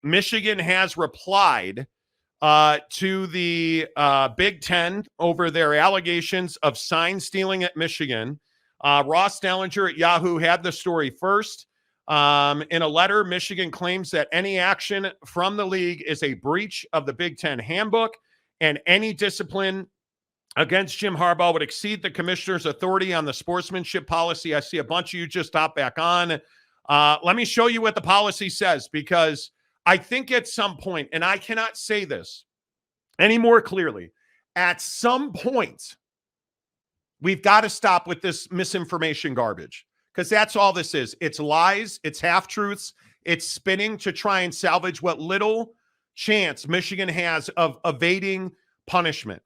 Michigan has replied to the Big Ten over their allegations of sign stealing at Michigan. Ross Dellinger at Yahoo had the story first. In a letter, Michigan claims that any action from the league is a breach of the Big Ten handbook, and any discipline against Jim Harbaugh would exceed the commissioner's authority on the sportsmanship policy. I see a bunch of you just hop back on. Let me show you what the policy says, because I think at some point, and I cannot say this any more clearly, at some point, we've got to stop with this misinformation garbage, because that's all this is. It's lies, it's half-truths, it's spinning to try and salvage what little chance Michigan has of evading punishment.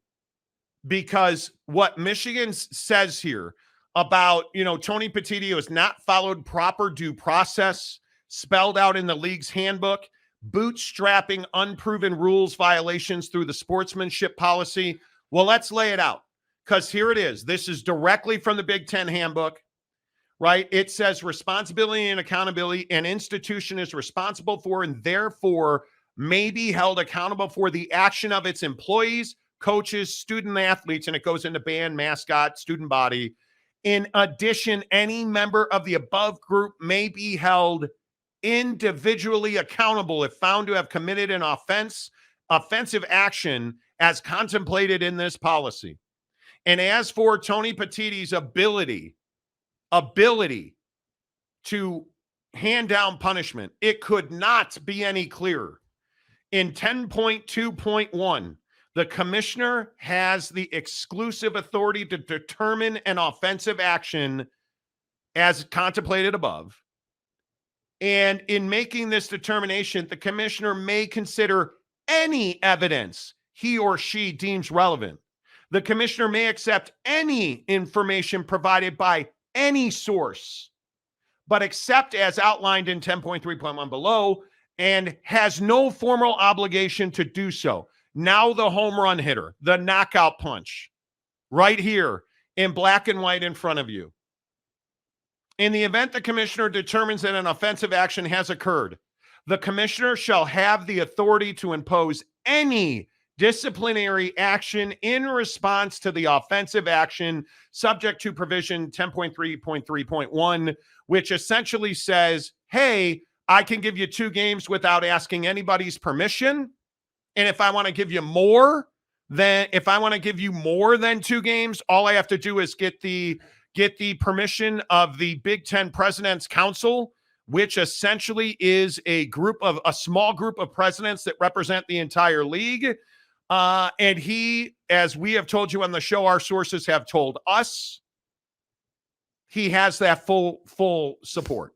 Because what Michigan says here about, Tony Petitti has not followed proper due process spelled out in the league's handbook, bootstrapping unproven rules violations through the sportsmanship policy. Well, let's lay it out, because here it is. This is directly from the Big Ten handbook, right? It says responsibility and accountability. An institution is responsible for and therefore may be held accountable for the action of its employees, coaches, student athletes, and it goes into band, mascot, student body. In addition, any member of the above group may be held individually accountable if found to have committed an offensive action as contemplated in this policy. And as for Tony Petitti's ability to hand down punishment, it could not be any clearer. In 10.2.1, the commissioner has the exclusive authority to determine an offensive action as contemplated above. And in making this determination, the commissioner may consider any evidence he or she deems relevant. The commissioner may accept any information provided by any source, but except as outlined in 10.3.1 below, and has no formal obligation to do so. Now the home run hitter, the knockout punch, right here in black and white in front of you. In the event the commissioner determines that an offensive action has occurred, the commissioner shall have the authority to impose any disciplinary action in response to the offensive action, subject to provision 10.3.3.1, which essentially says, hey, I can give you 2 games without asking anybody's permission. And if I want to give you more than 2 games, all I have to do is get the permission of the Big Ten President's Council, which essentially is a small group of presidents that represent the entire league. And he, as we have told you on the show, our sources have told us, he has that full support.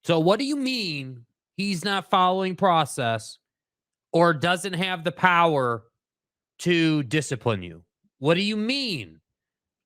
So what do you mean he's not following process or doesn't have the power to discipline you? What do you mean?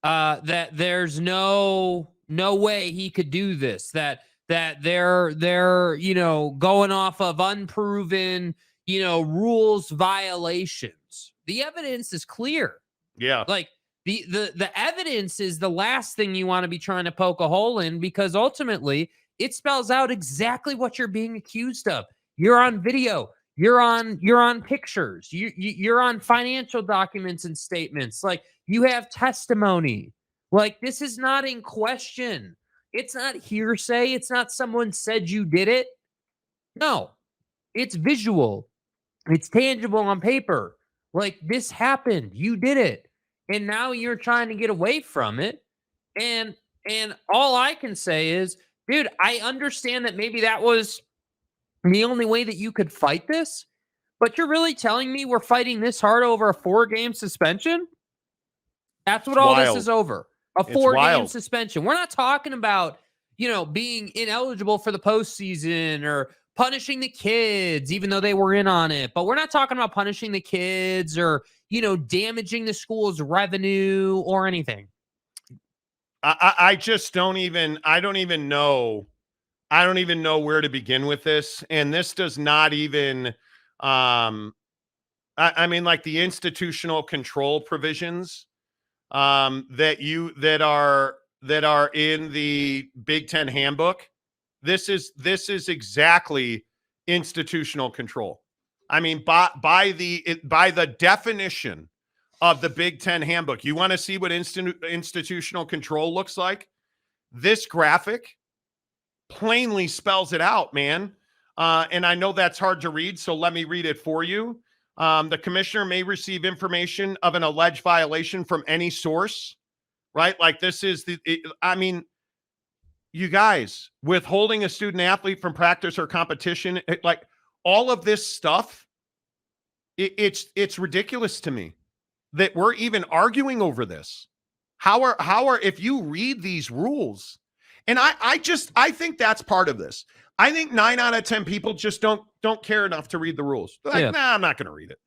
That there's no way he could do this, that they're going off of unproven, rules violations. The evidence is clear. Yeah. Like the evidence is the last thing you want to be trying to poke a hole in, because ultimately it spells out exactly what you're being accused of. You're on video. You're on pictures. You're on financial documents and statements. Like, you have testimony. Like, this is not in question. It's not hearsay. It's not someone said you did it. No, it's visual. It's tangible on paper. Like, this happened. You did it. And now you're trying to get away from it. And all I can say is, dude, I understand that maybe that was the only way that you could fight this, but you're really telling me we're fighting this hard over a 4-game suspension? That's what all this is over. A 4-game suspension. We're not talking about, being ineligible for the postseason or punishing the kids, even though they were in on it. But we're not talking about punishing the kids or, damaging the school's revenue or anything. I don't even know where to begin with this. And this does not even, like the institutional control provisions that are in the Big Ten handbook. This is exactly institutional control. I mean, by the definition of the Big Ten handbook, you want to see what institutional control looks like? This graphic plainly spells it out, man. And I know that's hard to read, so let me read it for you. The commissioner may receive information of an alleged violation from any source, right? Like this is you guys, withholding a student athlete from practice or competition, like all of this stuff, it's ridiculous to me that we're even arguing over this. How are if you read these rules, and I think that's part of this. I think 9 out of 10 people just don't care enough to read the rules. They're like, nah, I'm not going to read it.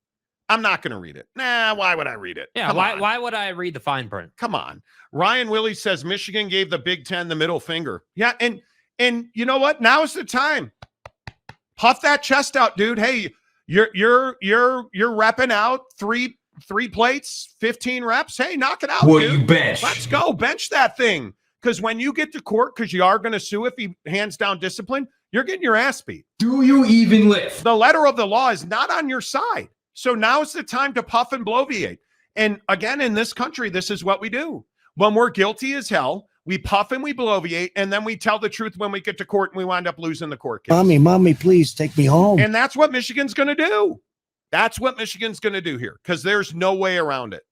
I'm not going to read it. Nah, why would I read it? Yeah, why would I read the fine print? Come on. Ryan Willie says Michigan gave the Big Ten the middle finger. Yeah, and you know what? Now is the time. Puff that chest out, dude. Hey, you're repping out three plates, 15 reps. Hey, knock it out, What dude. you bench? Let's go. Bench that thing. Because when you get to court, because you are going to sue if he hands down discipline, you're getting your ass beat. Do you even lift? The letter of the law is not on your side. So now's the time to puff and bloviate. And again, in this country, this is what we do. When we're guilty as hell, we puff and we bloviate, and then we tell the truth when we get to court and we wind up losing the court case. Mommy, please take me home. And that's what Michigan's going to do. That's what Michigan's going to do here, because there's no way around it.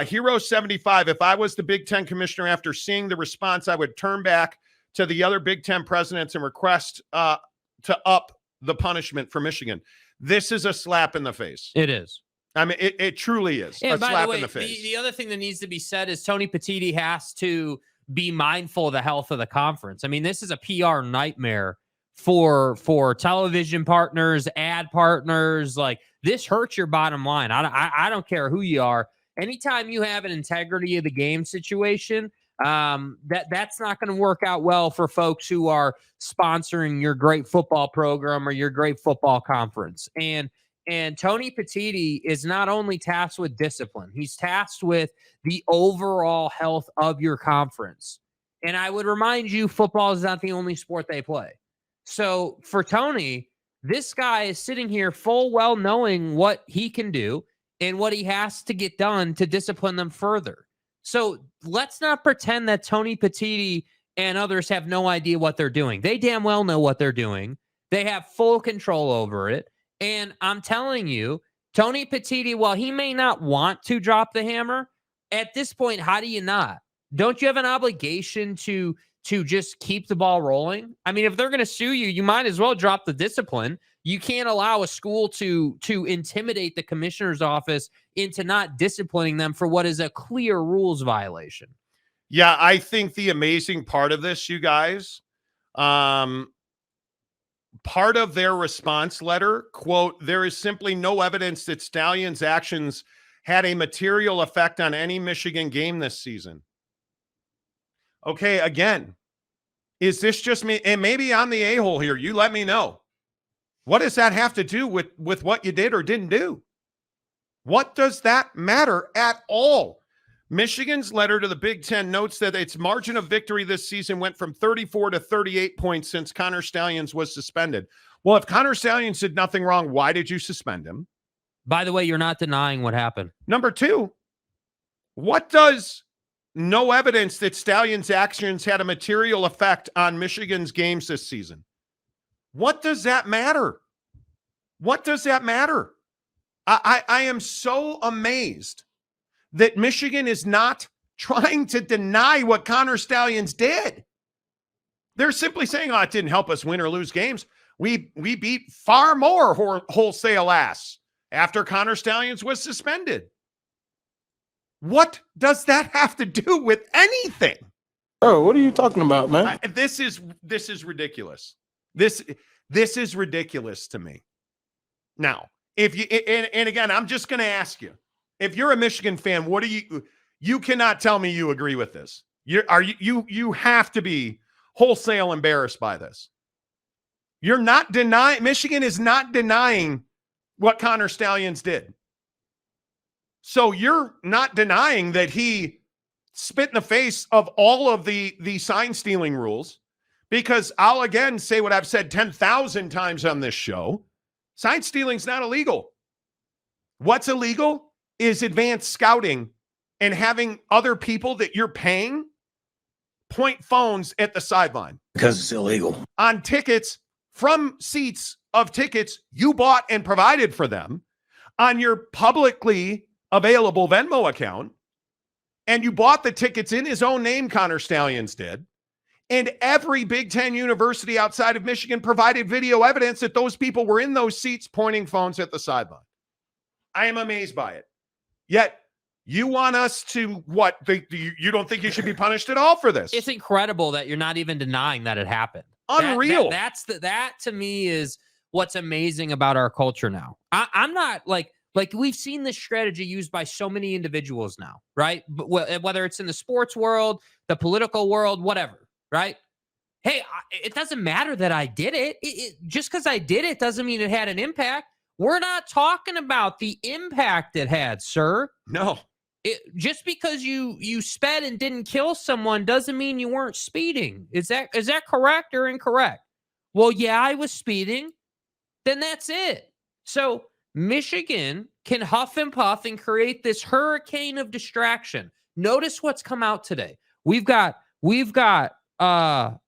Hero 75, if I was the Big Ten commissioner after seeing the response, I would turn back to the other Big Ten presidents and request to up the punishment for Michigan. This is a slap in the face. It is. I mean, it truly is a slap in the face. The other thing that needs to be said is Tony Petitti has to be mindful of the health of the conference. I mean, this is a PR nightmare for television partners, ad partners. Like, this hurts your bottom line. I don't care who you are. Anytime you have an integrity of the game situation, that's not going to work out well for folks who are sponsoring your great football program or your great football conference. And Tony Petitti is not only tasked with discipline, he's tasked with the overall health of your conference. And I would remind you, football is not the only sport they play. So for Tony, this guy is sitting here full well knowing what he can do and what he has to get done to discipline them further. So let's not pretend that Tony Petitti and others have no idea what they're doing. They damn well know what they're doing. They have full control over it. And I'm telling you, Tony Petitti, while he may not want to drop the hammer, at this point, how do you not? Don't you have an obligation to just keep the ball rolling? I mean, if they're going to sue you, you might as well drop the discipline. You can't allow a school to intimidate the commissioner's office into not disciplining them for what is a clear rules violation. Yeah, I think the amazing part of this, you guys, part of their response letter, quote, there is simply no evidence that Stallions' actions had a material effect on any Michigan game this season. Okay, again, is this just me? And maybe I'm the a-hole here. You let me know. What does that have to do with what you did or didn't do? What does that matter at all? Michigan's letter to the Big Ten notes that its margin of victory this season went from 34 to 38 points since Connor Stallions was suspended. Well, if Connor Stallions did nothing wrong, why did you suspend him? By the way, you're not denying what happened. Number two, what does no evidence that Stallions' actions had a material effect on Michigan's games this season? What does that matter? What does that matter? I am so amazed that Michigan is not trying to deny what Connor Stallions did. They're simply saying, oh, it didn't help us win or lose games. We beat far more wholesale ass after Connor Stallions was suspended. What does that have to do with anything? Oh, what are you talking about, man? This is ridiculous. This is ridiculous to me. Now, if you and again, I'm just going to ask you, if you're a Michigan fan, what do you cannot tell me you agree with this. You have to be wholesale embarrassed by this. You're not denying, Michigan is not denying what Connor Stallions did. So you're not denying that he spit in the face of all of the sign stealing rules, Because I'll again say what I've said 10,000 times on this show. Sign stealing's not illegal. What's illegal is advanced scouting and having other people that you're paying point phones at the sideline. Because it's illegal. On tickets from seats of tickets you bought and provided for them on your publicly available Venmo account. And you bought the tickets in his own name, Connor Stallions did. And every Big Ten university outside of Michigan provided video evidence that those people were in those seats pointing phones at the sideline. I am amazed by it. Yet, you want us to what? You don't think you should be punished at all for this? It's incredible that you're not even denying that it happened. Unreal. That to me is what's amazing about our culture now. I'm not like we've seen this strategy used by so many individuals now, right? But whether it's in the sports world, the political world, whatever. Right? Hey, it doesn't matter that I did it. Just because I did it doesn't mean it had an impact. We're not talking about the impact it had, sir. No. Just because you sped and didn't kill someone doesn't mean you weren't speeding. Is that correct or incorrect? Well, yeah, I was speeding. Then that's it. So Michigan can huff and puff and create this hurricane of distraction. Notice what's come out today. We've got a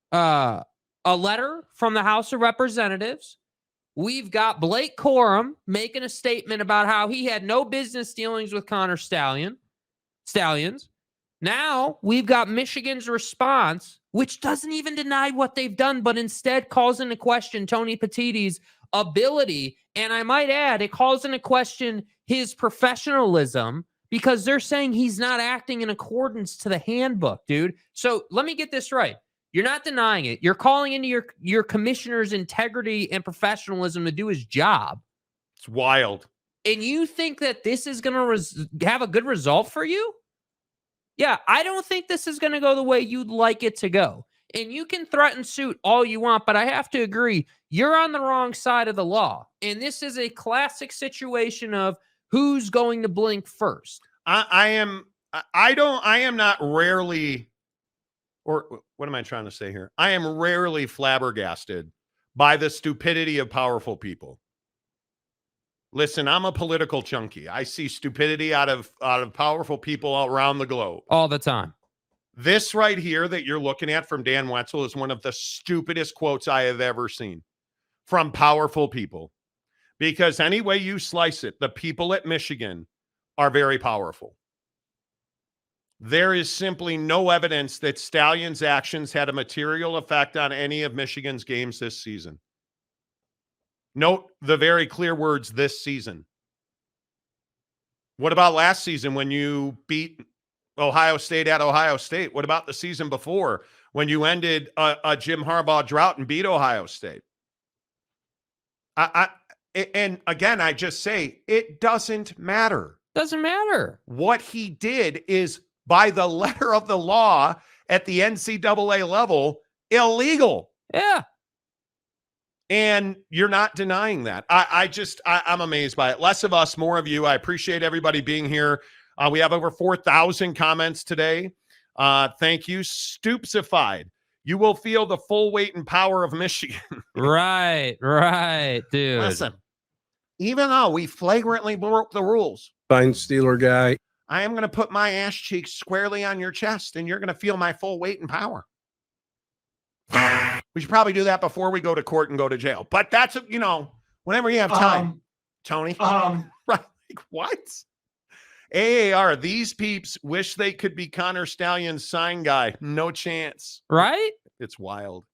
letter from the House of Representatives. We've got Blake Corum making a statement about how he had no business dealings with Connor Stallions. Now we've got Michigan's response, which doesn't even deny what they've done, but instead calls into question Tony Petitti's ability. And I might add, it calls into question his professionalism because they're saying he's not acting in accordance to the handbook, dude. So let me get this right. You're not denying it. You're calling into your commissioner's integrity and professionalism to do his job. It's wild. And you think that this is going to have a good result for you? Yeah, I don't think this is going to go the way you'd like it to go. And you can threaten suit all you want, but I have to agree, you're on the wrong side of the law. And this is a classic situation of who's going to blink first. I am not rarely, or what am I trying to say here? I am rarely flabbergasted by the stupidity of powerful people. Listen, I'm a political junkie. I see stupidity out of powerful people around the globe. All the time. This right here that you're looking at from Dan Wetzel is one of the stupidest quotes I have ever seen from powerful people. Because any way you slice it, the people at Michigan are very powerful. There is simply no evidence that Stallions' actions had a material effect on any of Michigan's games this season. Note the very clear words, this season. What about last season when you beat Ohio State at Ohio State? What about the season before when you ended a Jim Harbaugh drought and beat Ohio State? And again, I just say it doesn't matter. Doesn't matter. What he did is, by the letter of the law at the NCAA level, illegal. Yeah. And you're not denying that. I'm amazed by it. Less of us, more of you. I appreciate everybody being here. We have over 4,000 comments today. Thank you. Stoopsified. You will feel the full weight and power of Michigan. Right, dude. Listen, even though we flagrantly broke the rules, Fine Steeler guy. I am going to put my ass cheeks squarely on your chest, and you're going to feel my full weight and power. We should probably do that before we go to court and go to jail. But that's, whenever you have time, Tony. Right? Like, what? AAR, these peeps wish they could be Connor Stallions' sign guy. No chance. Right? It's wild.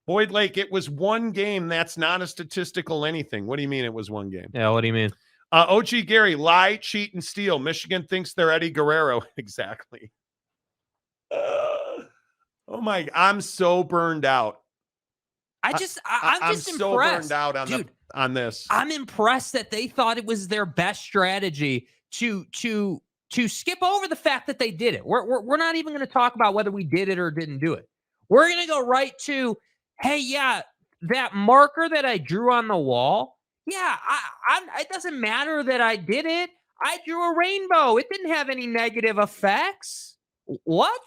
Boyd Lake, it was one game. That's not a statistical anything. What do you mean it was one game? Yeah, what do you mean? OG Gary, lie, cheat, and steal. Michigan thinks they're Eddie Guerrero. Exactly. Oh my, I'm so burned out. I'm just impressed. So burned out on this. I'm impressed that they thought it was their best strategy to skip over the fact that they did it. We're not even going to talk about whether we did it or didn't do it. We're going to go right to, hey, yeah, that marker that I drew on the wall. Yeah, it doesn't matter that I did it. I drew a rainbow. It didn't have any negative effects. What?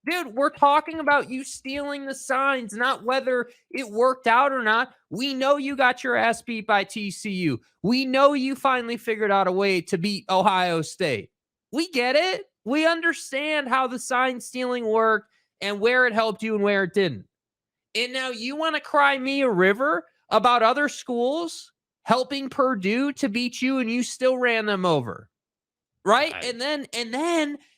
Dude, we're talking about you stealing the signs, not whether it worked out or not. We know you got your ass beat by TCU. We know you finally figured out a way to beat Ohio State. We get it. We understand how the sign stealing worked and where it helped you and where it didn't. And now you want to cry me a river about other schools helping Purdue to beat you and you still ran them over. Right? And then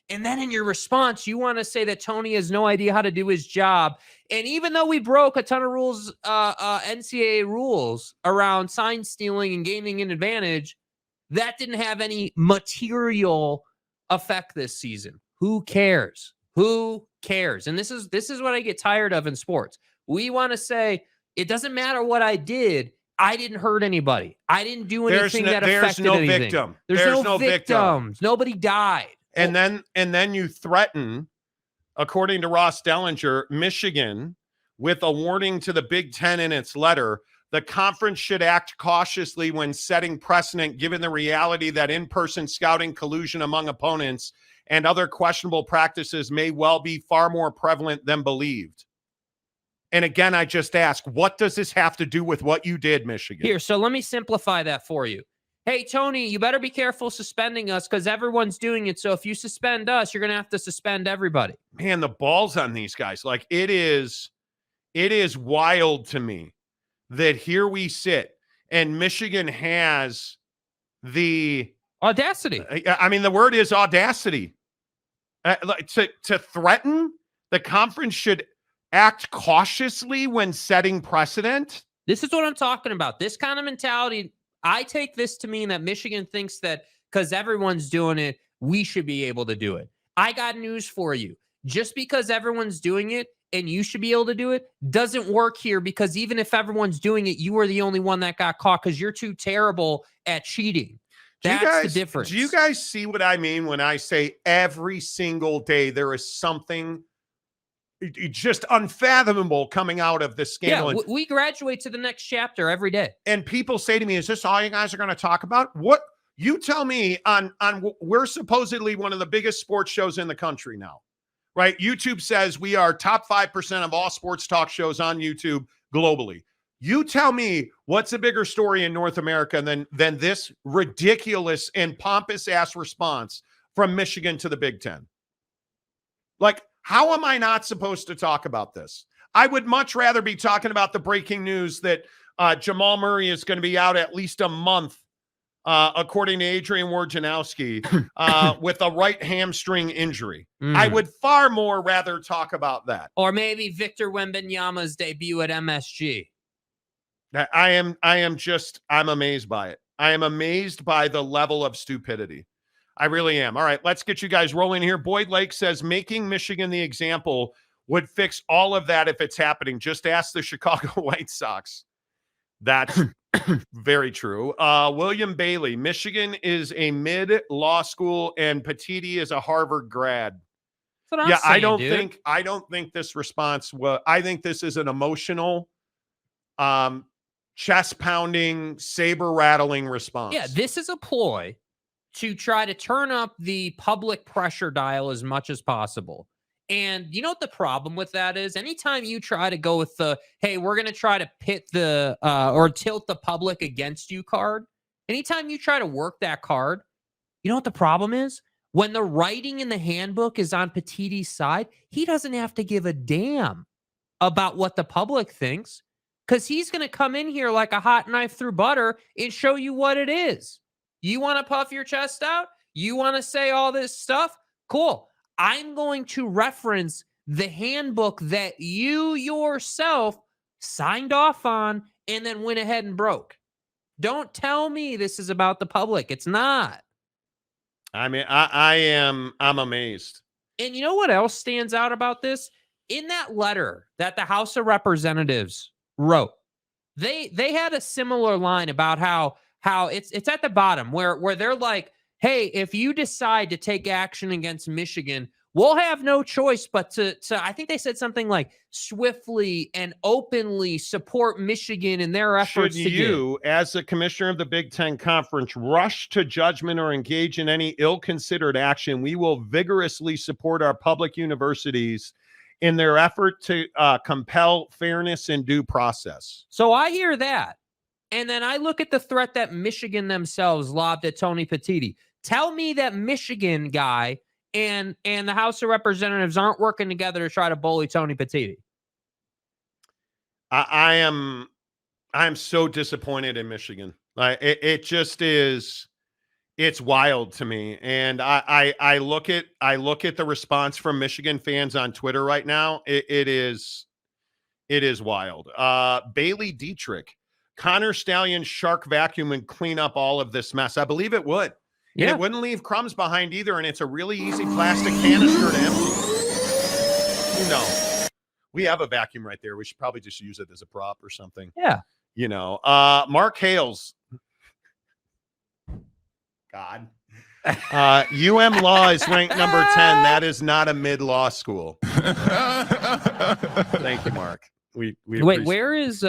in your response, you want to say that Tony has no idea how to do his job. And even though we broke a ton of rules, NCAA rules around sign stealing and gaining an advantage, that didn't have any material effect this season. Who cares? Who cares? And this is what I get tired of in sports. We want to say it doesn't matter what I did. I didn't hurt anybody. I didn't do anything that affected anything. Victim. There's no victims. Nobody died. And then you threaten, according to Ross Dellinger, Michigan with a warning to the Big Ten in its letter. The conference should act cautiously when setting precedent, given the reality that in-person scouting, collusion among opponents, and other questionable practices may well be far more prevalent than believed. And again, I just ask, what does this have to do with what you did, Michigan? Here, so let me simplify that for you. Hey, Tony, you better be careful suspending us because everyone's doing it. So if you suspend us, you're going to have to suspend everybody. Man, the balls on these guys. Like, it is wild to me that here we sit and Michigan has the audacity. I mean, the word is audacity. To threaten the conference should act cautiously when setting precedent. This is what I'm talking about. This kind of mentality. I take this to mean that Michigan thinks that because everyone's doing it, we should be able to do it. I got news for you. Just because everyone's doing it and you should be able to do it doesn't work here, because even if everyone's doing it, you are the only one that got caught because you're too terrible at cheating. That's the difference. Do you guys see what I mean when I say every single day there is something just unfathomable coming out of this scandal? Yeah, we graduate to the next chapter every day. And people say to me, is this all you guys are going to talk about? What you tell me on we're supposedly one of the biggest sports shows in the country now, right? YouTube says we are top 5% of all sports talk shows on YouTube globally. You tell me what's a bigger story in North America than this ridiculous and pompous ass response from Michigan to the Big Ten? Like, how am I not supposed to talk about this? I would much rather be talking about the breaking news that Jamal Murray is going to be out at least a month, according to Adrian Wojnarowski, with a right hamstring injury. I would far more rather talk about that. Or maybe Victor Wembanyama's debut at MSG. I'm amazed by it. I am amazed by the level of stupidity. I really am. All right, let's get you guys rolling here. Boyd Lake says making Michigan the example would fix all of that if it's happening. Just ask the Chicago White Sox. That's very true. William Bailey, Michigan is a mid-law school and Petiti is a Harvard grad. That's what I'm saying, I don't think this response I think this is an emotional, chest-pounding, saber-rattling response. Yeah, this is a ploy to try to turn up the public pressure dial as much as possible. And you know what the problem with that is? Anytime you try to go with the, hey, we're going to try to pit the, or tilt the public against you card, anytime you try to work that card, you know what the problem is? When the writing in the handbook is on Petiti's side, he doesn't have to give a damn about what the public thinks, because he's going to come in here like a hot knife through butter and show you what it is. You want to puff your chest out? You want to say all this stuff? Cool. I'm going to reference the handbook that you yourself signed off on and then went ahead and broke. Don't tell me this is about the public. It's not. I mean, I'm amazed. And you know what else stands out about this? In that letter that the House of Representatives wrote, they had a similar line about how it's at the bottom where they're like, hey, if you decide to take action against Michigan, we'll have no choice but to I think they said something like swiftly and openly support Michigan in their efforts Should to you, as the commissioner of the Big Ten Conference, rush to judgment or engage in any ill-considered action, we will vigorously support our public universities in their effort to compel fairness and due process. So I hear that. And then I look at the threat that Michigan themselves lobbed at Tony Petitti. Tell me that Michigan guy and the House of Representatives aren't working together to try to bully Tony Petitti. I am so disappointed in Michigan. It just is. It's wild to me. And I look at the response from Michigan fans on Twitter right now. It is wild. Bailey Dietrich, Connor Stallions shark vacuum and clean up all of this mess. I believe it would. Yeah. And it wouldn't leave crumbs behind either. And it's a really easy plastic canister to empty. We have a vacuum right there. We should probably just use it as a prop or something. Yeah. Mark Hales. God. Law is ranked number 10. That is not a mid-law school. Thank you, Mark. We wait. Where's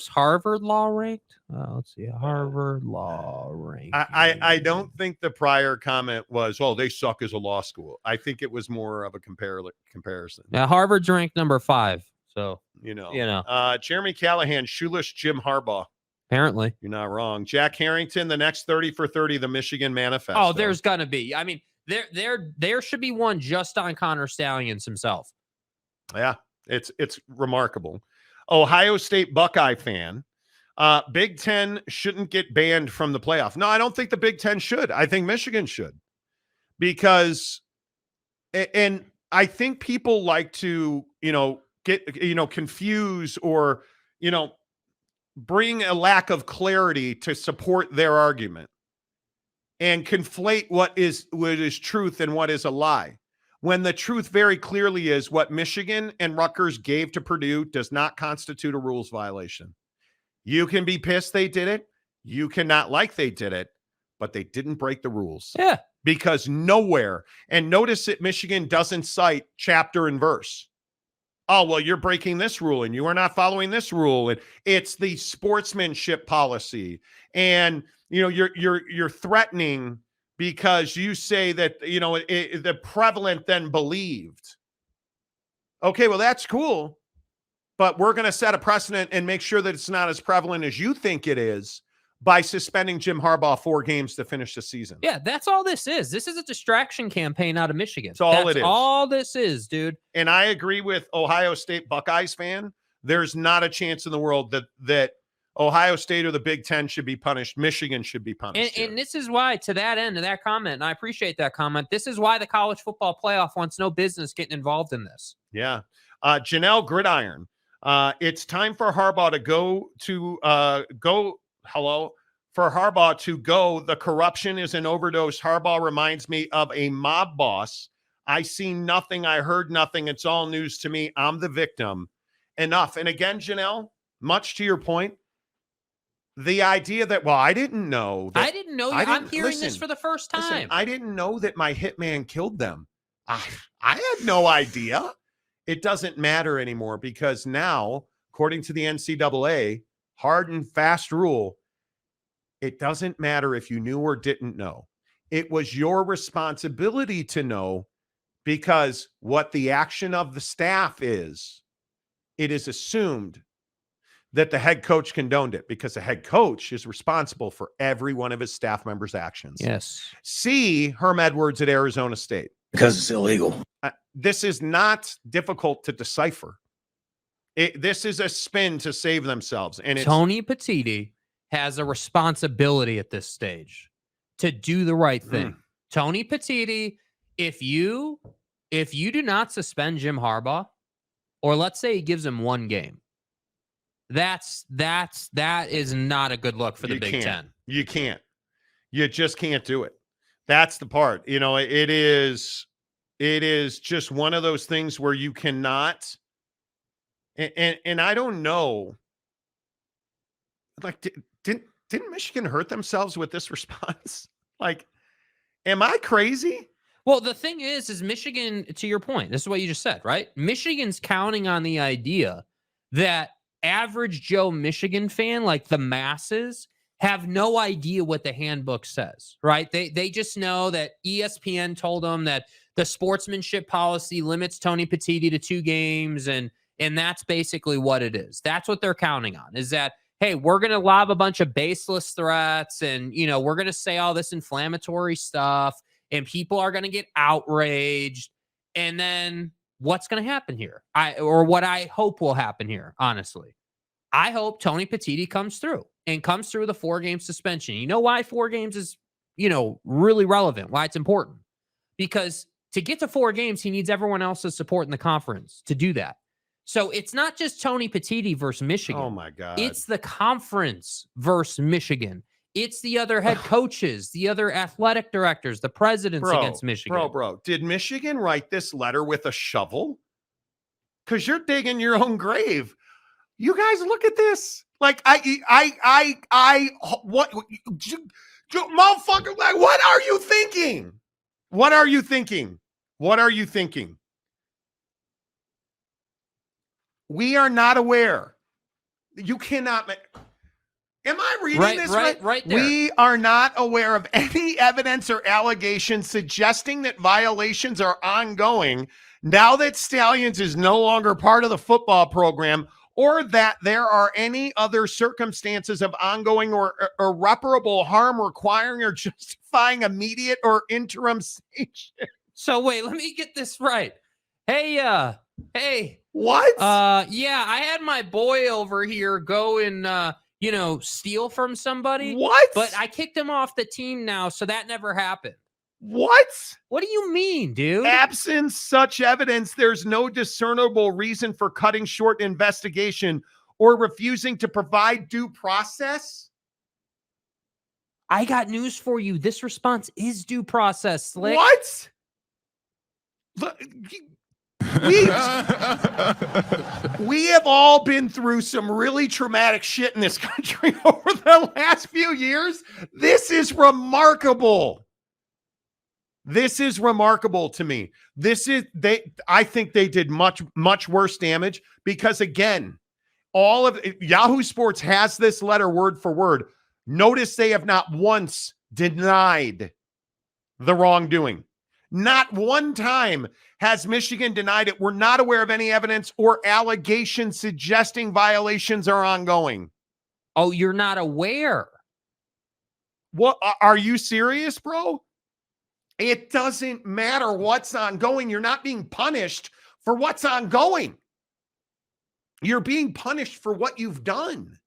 Harvard Law ranked? Let's see. Harvard Law ranked. I don't think the prior comment was, "Oh, they suck as a law school." I think it was more of a comparison. Yeah, Harvard's ranked number 5. So Jeremy Callahan, shoeless Jim Harbaugh. Apparently, you're not wrong. Jack Harrington, the next 30 for 30, the Michigan Manifesto. Oh, there's gonna be. I mean, there should be one just on Connor Stallions himself. Yeah. It's remarkable. Ohio State Buckeye fan. Big Ten shouldn't get banned from the playoff. No, I don't think the Big Ten should. I think Michigan should. Because, and I think people like to, get, confuse or, bring a lack of clarity to support their argument and conflate what is truth and what is a lie. When the truth very clearly is what Michigan and Rutgers gave to Purdue does not constitute a rules violation. You can be pissed they did it. You cannot like they did it, but they didn't break the rules. Yeah. Because nowhere, and notice that Michigan doesn't cite chapter and verse. Oh, well, you're breaking this rule and you are not following this rule. And it's the sportsmanship policy. And, you're threatening because you say that, the prevalent then believed. Okay, well, that's cool. But we're going to set a precedent and make sure that it's not as prevalent as you think it is by suspending Jim Harbaugh 4 games to finish the season. Yeah, that's all this is. This is a distraction campaign out of Michigan. That's all it is. All this is, dude. And I agree with Ohio State Buckeyes fan. There's not a chance in the world that Ohio State or the Big Ten should be punished. Michigan should be punished. And this is why, to that end of that comment, and I appreciate that comment, this is why the college football playoff wants no business getting involved in this. Yeah. Janelle Gridiron. It's time for Harbaugh to go. The corruption is an overdose. Harbaugh reminds me of a mob boss. I see nothing. I heard nothing. It's all news to me. I'm the victim. Enough. And again, Janelle, much to your point, the idea that, well, I didn't know. I'm hearing this for the first time. Listen, I didn't know that my hitman killed them. I had no idea. It doesn't matter anymore because now, according to the NCAA, hard and fast rule, it doesn't matter if you knew or didn't know. It was your responsibility to know because what the action of the staff is, it is assumed that the head coach condoned it because the head coach is responsible for every one of his staff members' actions. Yes. See Herm Edwards at Arizona State. Because it's illegal. This is not difficult to decipher. This is a spin to save themselves. And Tony Petitti has a responsibility at this stage to do the right thing. Tony Petitti, if you do not suspend Jim Harbaugh, or let's say he gives him 1 game, that is not a good look for the Big Ten. You can't. You just can't do it. That's the part. It is just one of those things where you cannot. And I don't know. Like, didn't Michigan hurt themselves with this response? Like, am I crazy? Well, the thing is Michigan, to your point, this is what you just said, right? Michigan's counting on the idea that average Joe Michigan fan, like the masses, have no idea what the handbook says, right? They just know that ESPN told them that the sportsmanship policy limits Tony Petitti to 2 games, and that's basically what it is. That's what they're counting on, is that, hey, we're going to lob a bunch of baseless threats, and, you know, we're going to say all this inflammatory stuff, and people are going to get outraged. And then what's going to happen here? What I hope will happen here, honestly. I hope Tony Petitti comes through with a 4-game suspension. You know why 4 games is, you know, really relevant, why it's important? Because to get to 4 games, he needs everyone else's support in the conference to do that. So it's not just Tony Petitti versus Michigan. Oh, my God. It's the conference versus Michigan. It's the other head coaches, the other athletic directors, the presidents against Michigan. Bro. Did Michigan write this letter with a shovel? Because you're digging your own grave. You guys look at this. Like, what, motherfucker, like, what are you thinking? What are you thinking? What are you thinking? We are not aware. You cannot. Am I reading this right? Right there. We are not aware of any evidence or allegations suggesting that violations are ongoing now that Stallions is no longer part of the football program, or that there are any other circumstances of ongoing or irreparable harm requiring or justifying immediate or interim sanction. So wait, let me get this right. Hey, what? Yeah, I had my boy over here go and steal from somebody. What? But I kicked him off the team now, so that never happened. What? What do you mean, dude? Absent such evidence, there's no discernible reason for cutting short an investigation or refusing to provide due process. I got news for you. This response is due process, Slick. What? We have all been through some really traumatic shit in this country over the last few years. This is remarkable. This is remarkable to me. I think they did much worse damage because, again, all of Yahoo Sports has this letter word for word. Notice they have not once denied the wrongdoing. Not one time has Michigan denied it. We're not aware of any evidence or allegations suggesting violations are ongoing. Oh, you're not aware? What? Are you serious, bro? It doesn't matter what's ongoing. You're not being punished for what's ongoing. You're being punished for what you've done.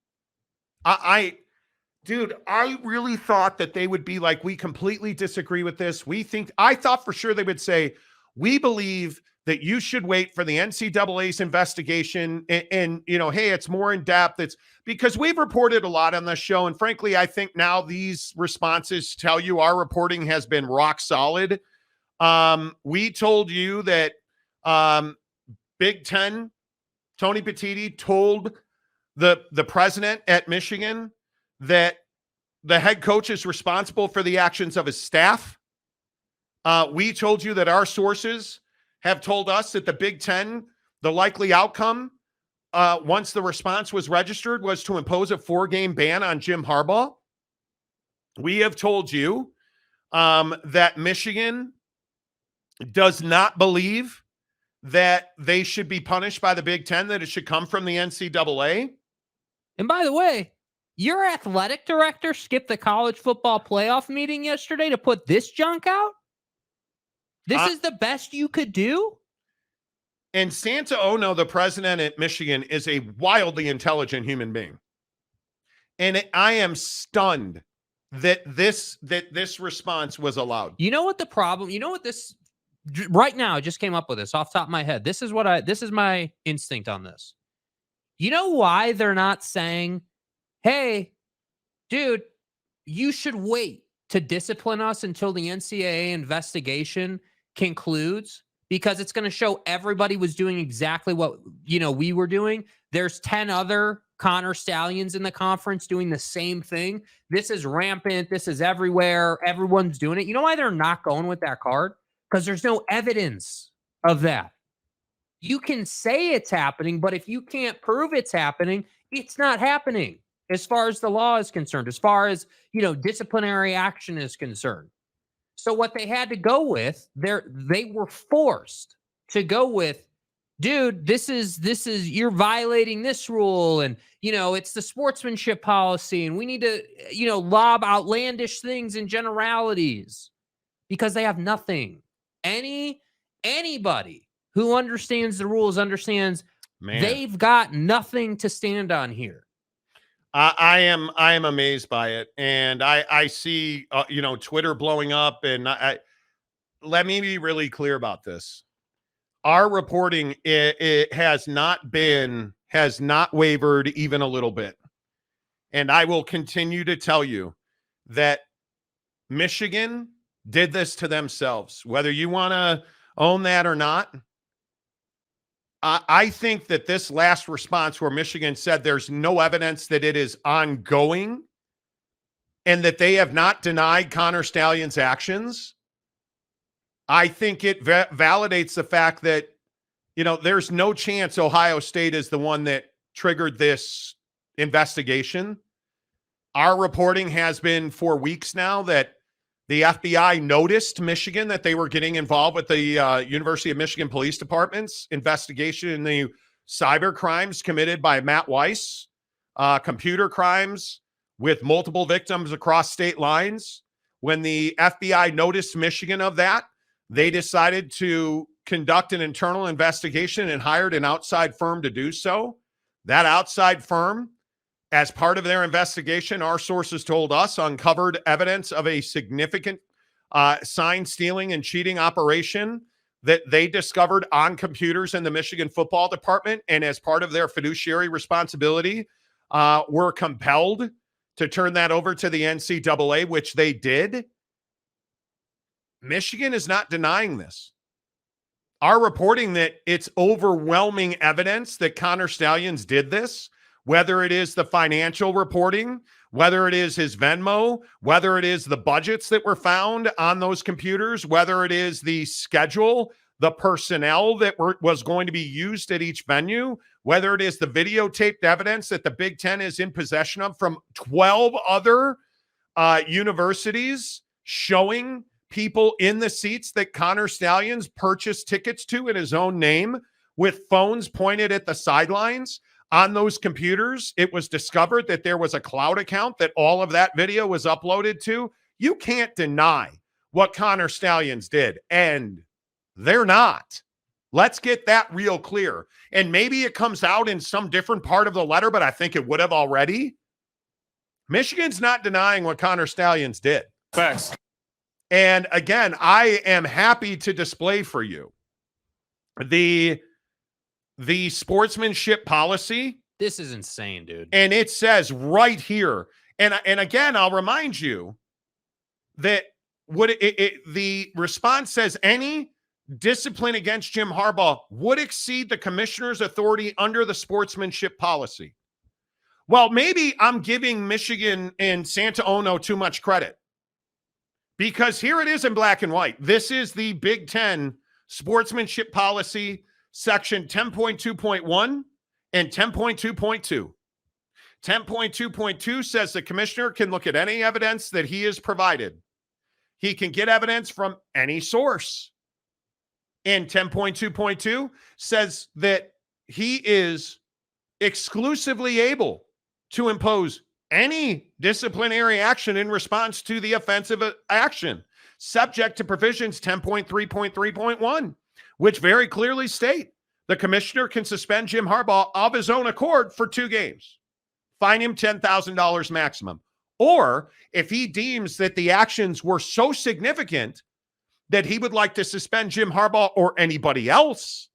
Dude, I really thought that they would be like, we completely disagree with this. I thought for sure they would say, we believe that you should wait for the NCAA's investigation and hey, it's more in depth. It's because we've reported a lot on this show. And frankly, I think now these responses tell you our reporting has been rock solid. We told you that Big Ten, Tony Petitti told the president at Michigan that the head coach is responsible for the actions of his staff. We told you that our sources have told us that the Big Ten, the likely outcome, once the response was registered, was to impose a 4-game ban on Jim Harbaugh. We have told you that Michigan does not believe that they should be punished by the Big Ten, that it should come from the NCAA. And by the way, your athletic director skipped the college football playoff meeting yesterday to put this junk out? This is the best you could do? And Santa Ono, the president at Michigan, is a wildly intelligent human being. And I am stunned that this response was allowed. You know what the problem, right now, I just came up with this off the top of my head. This is my instinct on this. You know why they're not saying, hey, dude, you should wait to discipline us until the NCAA investigation concludes? Because it's going to show everybody was doing exactly what, we were doing. There's 10 other Connor Stallions in the conference doing the same thing. This is rampant. This is everywhere. Everyone's doing it. You know why they're not going with that card? because there's no evidence of that. You can say it's happening, but if you can't prove it's happening, it's not happening as far as the law is concerned, as far as, disciplinary action is concerned. So what they had to go with, they were forced to go with, dude, this is you're violating this rule, and it's the sportsmanship policy, and we need to lob outlandish things and generalities because they have nothing. Anybody who understands the rules understands they've got nothing to stand on here. I am amazed by it, and I see Twitter blowing up, and let me be really clear about this. Our reporting it has not wavered even a little bit, and I will continue to tell you that Michigan did this to themselves, whether you want to own that or not. I think that this last response where Michigan said there's no evidence that it is ongoing and that they have not denied Connor Stallions' actions, I think it validates the fact that, there's no chance Ohio State is the one that triggered this investigation. Our reporting has been for weeks now that the FBI noticed Michigan that they were getting involved with the University of Michigan Police Department's investigation in the cyber crimes committed by Matt Weiss, computer crimes with multiple victims across state lines. When the FBI noticed Michigan of that, they decided to conduct an internal investigation and hired an outside firm to do so. That outside firm, as part of their investigation, our sources told us, uncovered evidence of a significant sign stealing and cheating operation that they discovered on computers in the Michigan football department. And as part of their fiduciary responsibility, were compelled to turn that over to the NCAA, which they did. Michigan is not denying this. Our reporting that it's overwhelming evidence that Connor Stallions did this, whether it is the financial reporting, whether it is his Venmo, whether it is the budgets that were found on those computers, whether it is the schedule, the personnel that was going to be used at each venue, whether it is the videotaped evidence that the Big Ten is in possession of from 12 other universities showing people in the seats that Connor Stallions purchased tickets to in his own name with phones pointed at the sidelines. On those computers, it was discovered that there was a cloud account that all of that video was uploaded to. You can't deny what Connor Stallions did, and they're not. Let's get that real clear. And maybe it comes out in some different part of the letter, but I think it would have already. Michigan's not denying what Connor Stallions did. Facts. And again, I am happy to display for you the sportsmanship policy. This is insane, dude. And it says right here, and again, I'll remind you that the response says any discipline against Jim Harbaugh would exceed the commissioner's authority under the sportsmanship policy. Well, maybe I'm giving Michigan and Santa Ono too much credit, because here it is in black and white. This is the Big Ten sportsmanship policy, section 10.2.1 and 10.2.2. 10.2.2 says the commissioner can look at any evidence that he is provided. He can get evidence from any source. And 10.2.2 says that he is exclusively able to impose any disciplinary action in response to the offensive action, subject to provisions 10.3.3.1, which very clearly state the commissioner can suspend Jim Harbaugh of his own accord for 2 games, fine him $10,000 maximum. Or if he deems that the actions were so significant that he would like to suspend Jim Harbaugh or anybody else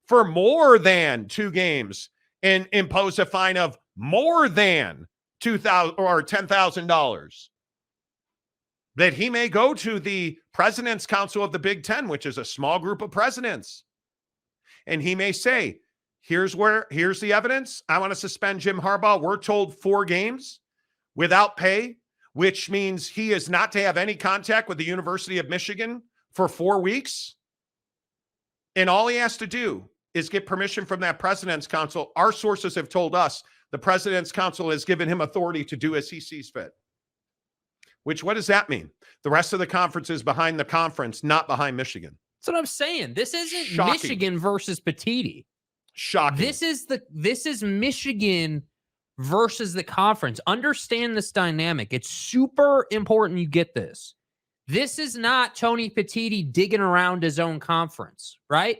for more than 2 games and impose a fine of more than $2,000 or $10,000, that he may go to the President's Council of the Big Ten, which is a small group of presidents, and he may say, here's the evidence. I want to suspend Jim Harbaugh. We're told 4 games without pay, which means he is not to have any contact with the University of Michigan for 4 weeks. And all he has to do is get permission from that president's council. Our sources have told us the president's council has given him authority to do as he sees fit. Which, what does that mean? The rest of the conference is behind the conference, not behind Michigan. That's what I'm saying. This isn't Shocking. Michigan versus Petiti. Shocking. This is Michigan versus the conference. Understand this dynamic. It's super important you get this. This is not Tony Petiti digging around his own conference, right?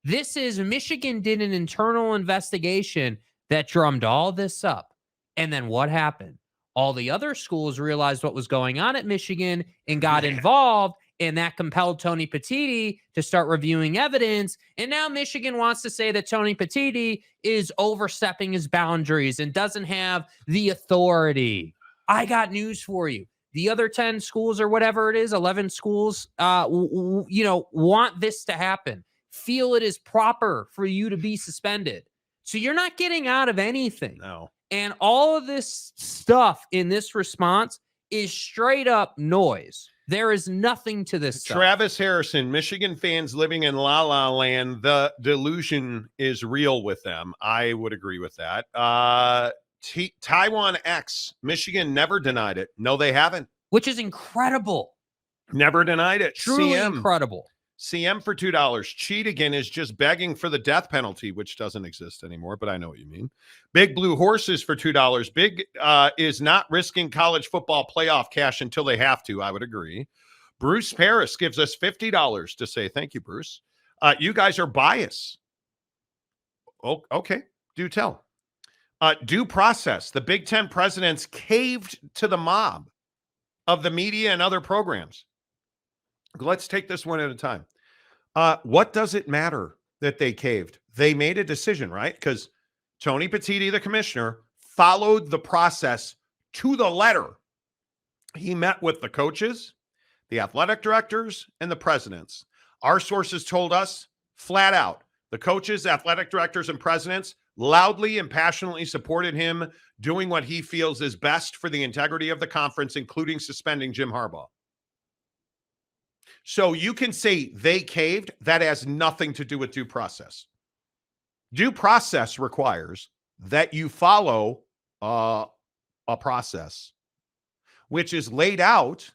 This is Michigan did an internal investigation that drummed all this up. And then what happened? All the other schools realized what was going on at Michigan and got involved, and that compelled Tony Petiti to start reviewing evidence. And now Michigan wants to say that Tony Petiti is overstepping his boundaries and doesn't have the authority. I got news for you. The other 10 schools or whatever it is, 11 schools, want this to happen. Feel it is proper for you to be suspended. So you're not getting out of anything. No. And all of this stuff in this response is straight up noise. There is nothing to this stuff. Travis Harrison, Michigan fans living in La La Land, the delusion is real with them. I would agree with that. Taiwan X, Michigan never denied it. No, they haven't. Which is incredible. Never denied it. Truly CM. incredible. CM for $2. Cheat again is just begging for the death penalty, which doesn't exist anymore, but I know what you mean. Big Blue Horses for $2. Big is not risking college football playoff cash until they have to. I would agree. Bruce Paris gives us $50 to say thank you, Bruce. You guys are biased. Oh, okay. Do tell. Due process. The Big Ten presidents caved to the mob of the media and other programs. Let's take this one at a time. What does it matter that they caved? They made a decision, right? Because Tony Petiti, the commissioner, followed the process to the letter. He met with the coaches, the athletic directors, and the presidents. Our sources told us flat out, the coaches, athletic directors, and presidents loudly and passionately supported him doing what he feels is best for the integrity of the conference, including suspending Jim Harbaugh. So you can say they caved. That has nothing to do with due process. Due process requires that you follow a process which is laid out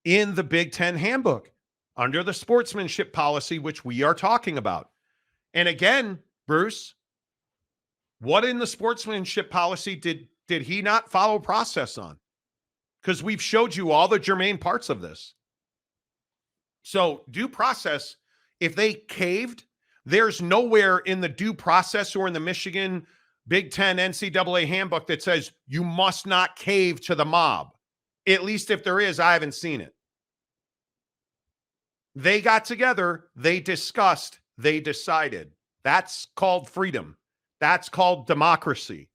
in the Big Ten handbook under the sportsmanship policy, which we are talking about. And again, Bruce, what in the sportsmanship policy did he not follow process on? Because we've showed you all the germane parts of this. So due process, if they caved, there's nowhere in the due process or in the Michigan Big Ten NCAA handbook that says you must not cave to the mob. At least if there is, I haven't seen it. They got together, they discussed, they decided. That's called freedom. That's called democracy.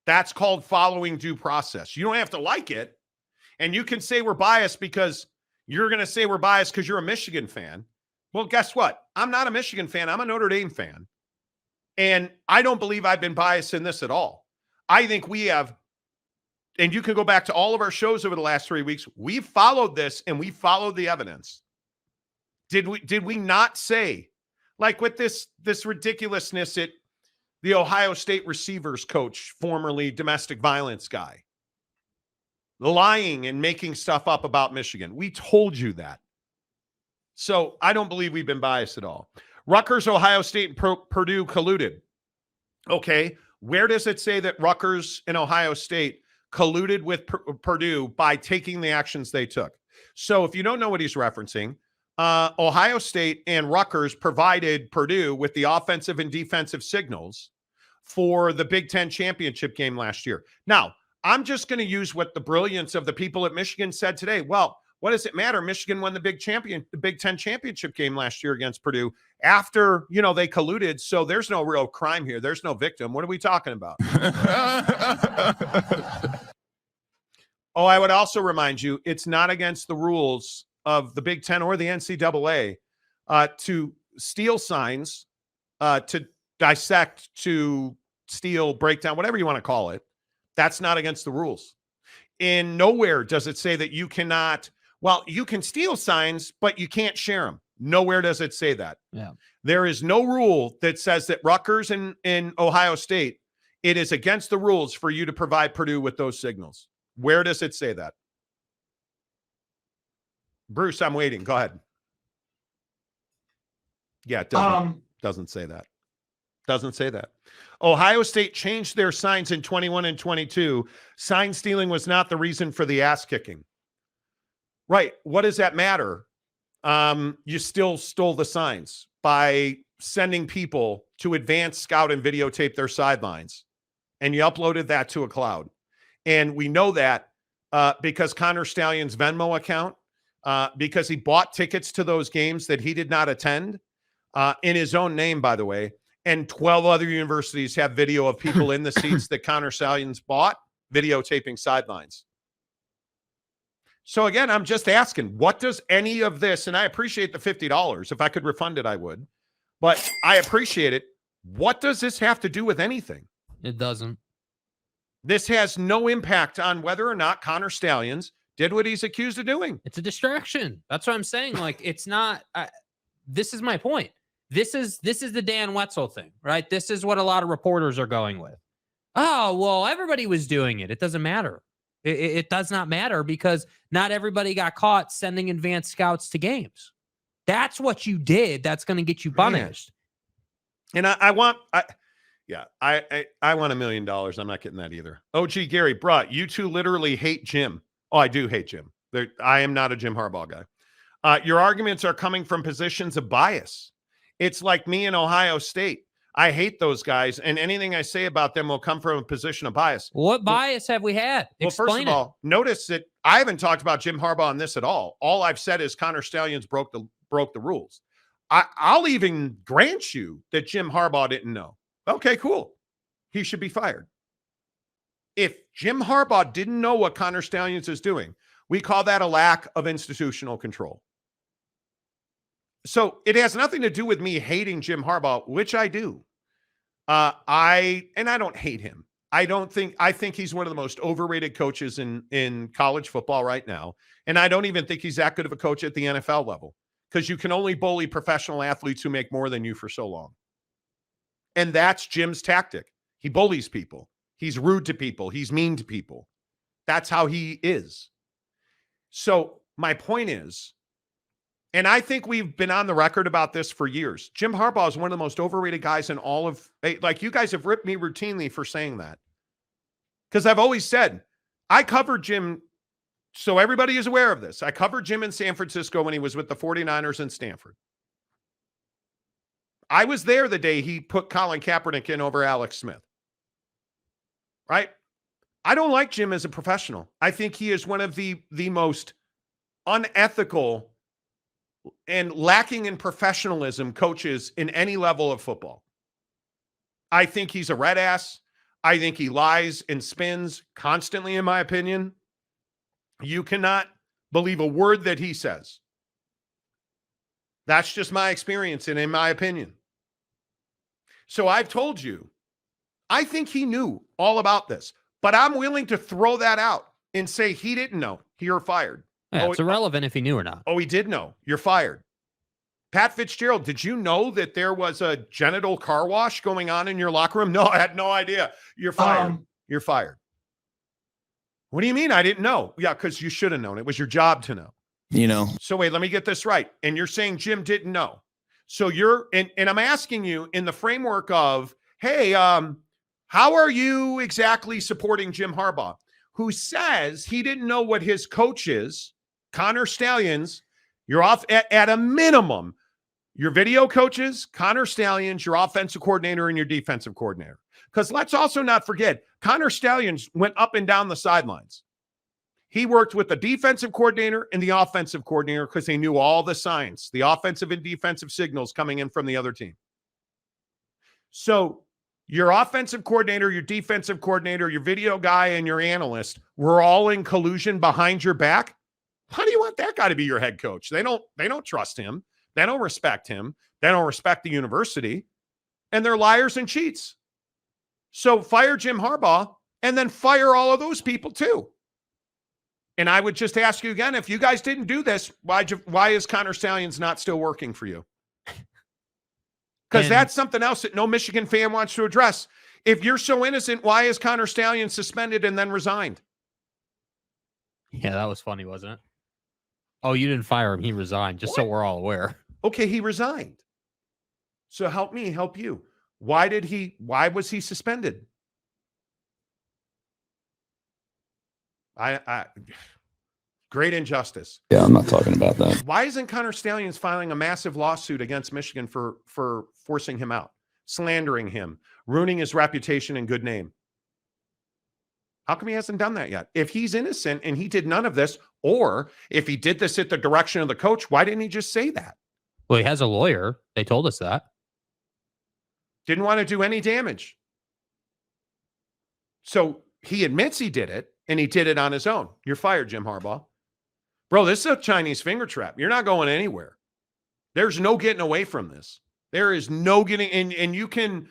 That's called following due process. You don't have to like it. And you can say we're biased because you're going to say we're biased because you're a Michigan fan. Well, guess what? I'm not a Michigan fan. I'm a Notre Dame fan. And I don't believe I've been biased in this at all. I think we have, and you can go back to all of our shows over the last 3 weeks. We've followed this and we followed the evidence. Did we not say, like with this ridiculousness at the Ohio State receivers coach, formerly domestic violence guy, lying and making stuff up about Michigan? We told you that. So I don't believe we've been biased at all. Rutgers, Ohio State, and Purdue colluded. Okay, where does it say that Rutgers and Ohio State colluded with Purdue by taking the actions they took? So if you don't know what he's referencing, Ohio State and Rutgers provided Purdue with the offensive and defensive signals for the Big Ten championship game last year. Now, I'm just going to use what the brilliance of the people at Michigan said today. Well, what does it matter? Michigan won the Big Ten championship game last year against Purdue after, they colluded. So there's no real crime here. There's no victim. What are we talking about? Oh, I would also remind you, it's not against the rules of the Big Ten or the NCAA to steal signs, to dissect, to steal, break down, whatever you want to call it. That's not against the rules. In nowhere does it say that you cannot Well, you can steal signs, but you can't share them. Nowhere does it say that. Yeah. There is no rule that says that Rutgers and in Ohio State, it is against the rules for you to provide Purdue with those signals. Where does it say that? Bruce, I'm waiting. Go ahead. Yeah, it doesn't say that. Doesn't say that. Ohio State changed their signs in 21 and 22. Sign stealing was not the reason for the ass kicking. Right. What does that matter? You still stole the signs by sending people to advance scout and videotape their sidelines. And you uploaded that to a cloud. And we know that because Connor Stallion's Venmo account, because he bought tickets to those games that he did not attend in his own name, by the way. And 12 other universities have video of people in the seats that Connor Stallion's bought videotaping sidelines. So again, I'm just asking, what does any of this, and I appreciate the $50. If I could refund it, I would. But I appreciate it. What does this have to do with anything? It doesn't. This has no impact on whether or not Connor Stallions did what he's accused of doing. It's a distraction. That's what I'm saying. Like, it's not, this is my point. This is the Dan Wetzel thing, right? This is what a lot of reporters are going with. Oh, well, everybody was doing it. It doesn't matter. It does not matter because not everybody got caught sending advanced scouts to games. That's what you did. That's going to get you punished. And I want $1 million. I'm not getting that either. OG Gary, bruh, you two literally hate Jim. Oh, I do hate Jim. I am not a Jim Harbaugh guy. Your arguments are coming from positions of bias. It's like me in Ohio State. I hate those guys, and anything I say about them will come from a position of bias. What bias have we had? Well, first of all, notice that I haven't talked about Jim Harbaugh on this at all. All I've said is Connor Stallions broke the rules. I'll even grant you that Jim Harbaugh didn't know. Okay, cool. He should be fired. If Jim Harbaugh didn't know what Connor Stallions is doing, we call that a lack of institutional control. So it has nothing to do with me hating Jim Harbaugh, which I do. I don't hate him. I think he's one of the most overrated coaches in college football right now. And I don't even think he's that good of a coach at the NFL level because you can only bully professional athletes who make more than you for so long. And that's Jim's tactic. He bullies people. He's rude to people. He's mean to people. That's how he is. So my point is, and I think we've been on the record about this for years. Jim Harbaugh is one of the most overrated guys in all of, like, you guys have ripped me routinely for saying that. Because I've always said, I covered Jim, so everybody is aware of this. I covered Jim in San Francisco when he was with the 49ers in Stanford. I was there the day he put Colin Kaepernick in over Alex Smith. Right? I don't like Jim as a professional. I think he is one of the most unethical and lacking in professionalism coaches in any level of football. I think he's a red ass. I think he lies and spins constantly, in my opinion. You cannot believe a word that he says. That's just my experience and in my opinion. So I've told you, I think he knew all about this, but I'm willing to throw that out and say he didn't know. You're fired. Yeah, it's irrelevant if he knew or not. Oh, he did know. You're fired. Pat Fitzgerald, did you know that there was a genital car wash going on in your locker room? No, I had no idea. You're fired. You're fired. What do you mean I didn't know? Yeah, because you should have known. It was your job to know. You know. So wait, let me get this right. And you're saying Jim didn't know. So you're, and I'm asking you in the framework of, hey, how are you exactly supporting Jim Harbaugh, who says he didn't know what his coach is, Connor Stallions? You're off at a minimum. Your video coaches, Connor Stallions, your offensive coordinator, and your defensive coordinator. Because let's also not forget, Connor Stallions went up and down the sidelines. He worked with the defensive coordinator and the offensive coordinator because they knew all the signs, the offensive and defensive signals coming in from the other team. So your offensive coordinator, your defensive coordinator, your video guy, and your analyst were all in collusion behind your back. How do you want that guy to be your head coach? They don't trust him. They don't respect him. They don't respect the university. And they're liars and cheats. So fire Jim Harbaugh and then fire all of those people too. And I would just ask you again, if you guys didn't do this, why is Connor Stallions not still working for you? Because that's something else that no Michigan fan wants to address. If you're so innocent, why is Connor Stallions suspended and then resigned? Yeah, that was funny, wasn't it? Oh, you didn't fire him. He resigned, just so we're all aware. Okay, he resigned. So help me, help you. Why was he suspended? Great injustice. Yeah, I'm not talking about that. Why isn't Connor Stallions filing a massive lawsuit against Michigan for forcing him out, slandering him, ruining his reputation and good name? How come he hasn't done that yet? If he's innocent and he did none of this, or if he did this at the direction of the coach, why didn't he just say that? Well, he has a lawyer. They told us that. Didn't want to do any damage. So he admits he did it, and he did it on his own. You're fired, Jim Harbaugh. Bro, this is a Chinese finger trap. You're not going anywhere. There's no getting away from this. There is no getting, and you can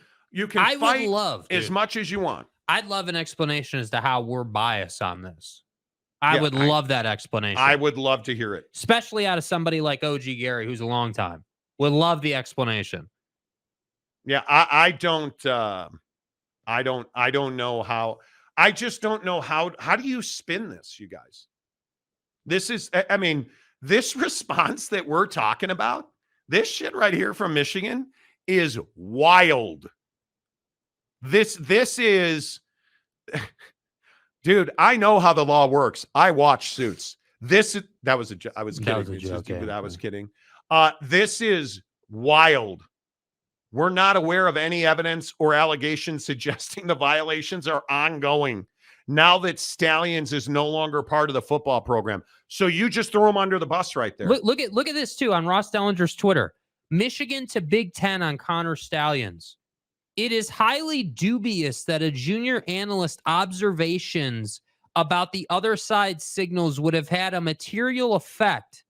fight as much as you want. I'd love an explanation as to how we're biased on this. I would love that explanation. I would love to hear it. Especially out of somebody like OG Gary, who's a long time. Would love the explanation. Yeah, I don't know how. I just don't know how do you spin this, you guys? This is, I mean, this response that we're talking about, this shit right here from Michigan is wild. This is, dude, I know how the law works. I watch Suits. That was a joke. I was kidding. I was kidding. This is wild. We're not aware of any evidence or allegations suggesting the violations are ongoing now that Stallions is no longer part of the football program. So you just throw him under the bus right there. Look at this too on Ross Dellinger's Twitter. Michigan to Big Ten on Connor Stallions. It is highly dubious that a junior analyst observations about the other side's signals would have had a material effect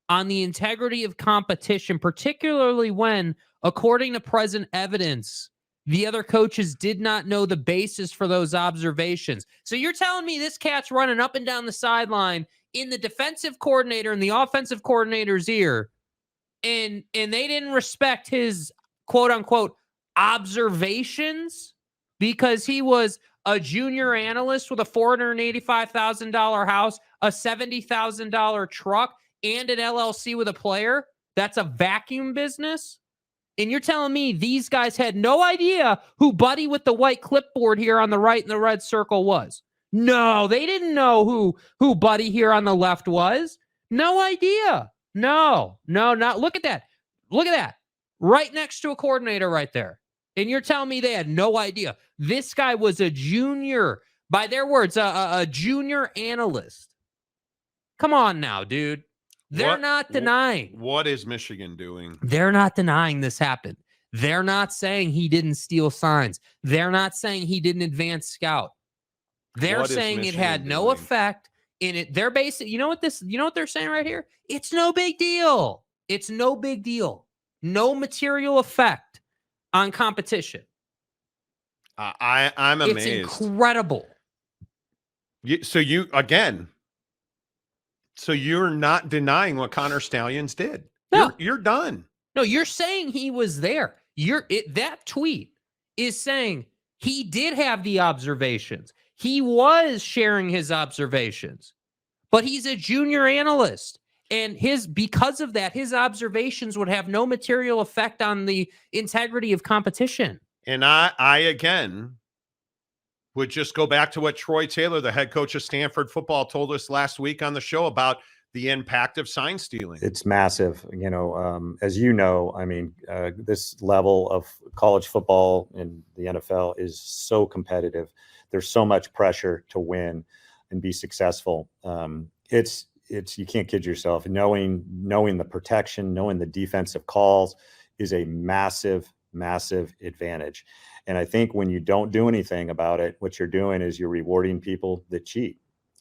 on the integrity of competition, particularly when, according to present evidence, the other coaches did not know the basis for those observations. So you're telling me this cat's running up and down the sideline in the defensive coordinator and the offensive coordinator's ear, and they didn't respect his quote-unquote observations because he was a junior analyst with a $485,000 house, a $70,000 truck, and an LLC with a player? That's a vacuum business? And you're telling me these guys had no idea who Buddy with the white clipboard here on the right and the red circle was? No, they didn't know who Buddy here on the left was. No idea. No, not. Look at that. Look at that. Right next to a coordinator right there. And you're telling me they had no idea. This guy was a junior, by their words, a junior analyst. Come on now, dude. They're not denying. What is Michigan doing? They're not denying this happened. They're not saying he didn't steal signs. They're not saying he didn't advance scout. They're saying it had no effect in it. They're basically, you know what they're saying right here? It's no big deal. It's no big deal. No material effect on competition. I'm amazed. It's incredible. So you're not denying what Connor Stallions did. No. You're done. No, you're saying he was there. That tweet is saying he did have the observations. He was sharing his observations, but he's a junior analyst. And because of that, his observations would have no material effect on the integrity of competition. And I again would just go back to what Troy Taylor, the head coach of Stanford football, told us last week on the show about the impact of sign stealing. It's massive. As you know, I mean, this level of college football and the NFL is so competitive. There's so much pressure to win and be successful. It's you can't kid yourself. Knowing the protection, knowing the defensive calls is a massive advantage. And I think when you don't do anything about it, what you're doing is you're rewarding people that cheat.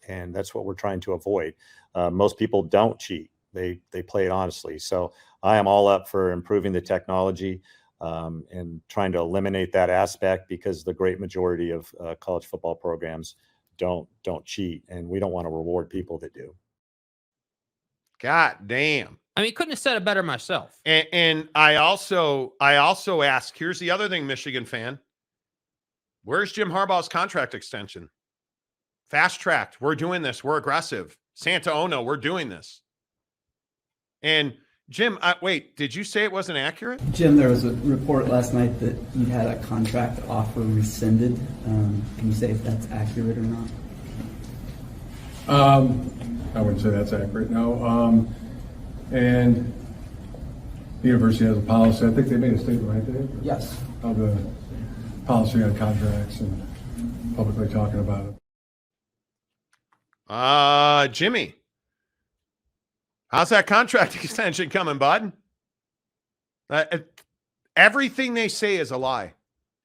And that's what we're trying to avoid. Most people don't cheat. They play it honestly. So I am all up for improving the technology and trying to eliminate that aspect, because the great majority of college football programs don't cheat, and we don't want to reward people that do. God damn. I mean, couldn't have said it better myself. And I also ask, here's the other thing, Michigan fan. Where's Jim Harbaugh's contract extension? Fast tracked. We're doing this. We're aggressive. Santa Ono, we're doing this. And Jim, wait, did you say it wasn't accurate? Jim, there was a report last night that you had a contract offer rescinded. Can you say if that's accurate or not? I wouldn't say that's accurate, no. And the university has a policy. I think they made a statement, right, Dave? Yes. Of the policy on contracts and publicly talking about it. Jimmy, how's that contract extension coming, bud? Everything they say is a lie.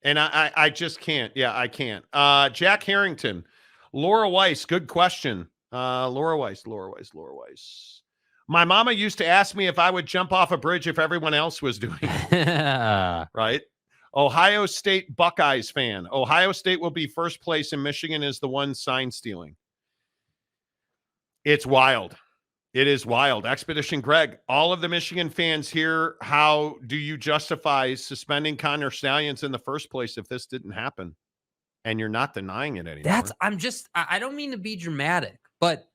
And I just can't. Yeah, I can't. Jack Harrington, Laura Weiss, good question. Laura Weiss. My mama used to ask me if I would jump off a bridge if everyone else was doing it. Right? Ohio State Buckeyes fan. Ohio State will be first place and Michigan is the one sign stealing. It's wild. It is wild. Expedition Greg, all of the Michigan fans here, how do you justify suspending Connor Stallions in the first place if this didn't happen? And you're not denying it anymore. I don't mean to be dramatic, but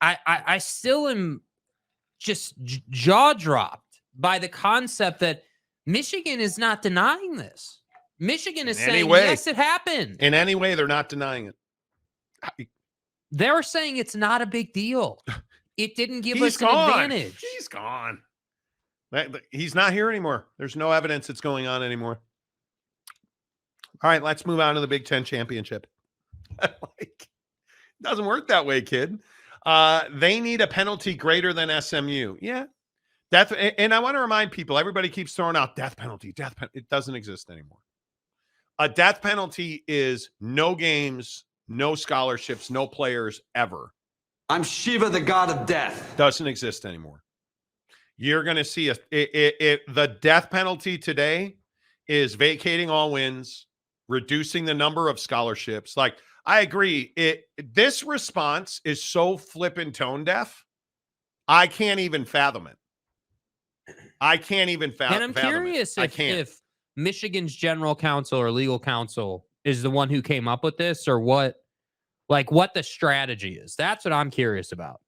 I still am just jaw dropped by the concept that Michigan is not denying this. Michigan is saying, yes, it happened. In any way, they're not denying it. They're saying it's not a big deal. It didn't give us an advantage. He's gone. He's not here anymore. There's no evidence it's going on anymore. All right, let's move on to the Big Ten championship. It doesn't work that way, kid. They need a penalty greater than SMU. Yeah. And I want to remind people, everybody keeps throwing out death penalty. It doesn't exist anymore. A death penalty is no games, no scholarships, no players ever. I'm Shiva, the god of death. Doesn't exist anymore. You're going to see the death penalty today is vacating all wins, reducing the number of scholarships. Like, I agree. This response is so flippin' tone deaf. I can't even fathom it. And I'm curious if Michigan's general counsel or legal counsel is the one who came up with this, or what the strategy is. That's what I'm curious about.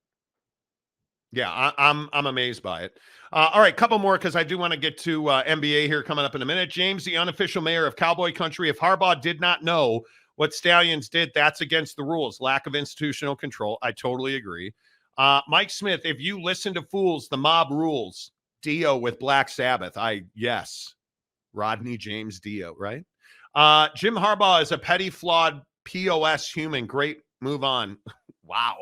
Yeah, I'm amazed by it. All right, couple more because I do want to get to NBA here coming up in a minute. James, the unofficial mayor of Cowboy Country. If Harbaugh did not know what Stallions did, that's against the rules. Lack of institutional control. I totally agree. Mike Smith, if you listen to Fools, the mob rules. Dio with Black Sabbath. Yes. Rodney James Dio, right? Jim Harbaugh is a petty, flawed POS human. Great. Move on. Wow.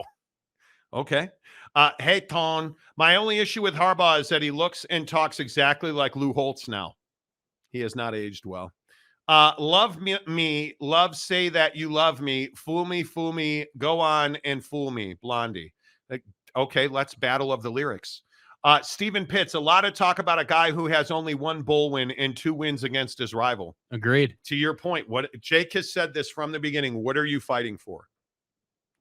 Okay. Hey, Ton. My only issue with Harbaugh is that he looks and talks exactly like Lou Holtz now. He has not aged well. Love me. Love say that you love me. Fool me. Go on and fool me. Blondie. Okay, let's battle of the lyrics. Stephen Pitts, a lot of talk about a guy who has only one bowl win and 2 wins against his rival. Agreed. To your point, what Jake has said this from the beginning. What are you fighting for?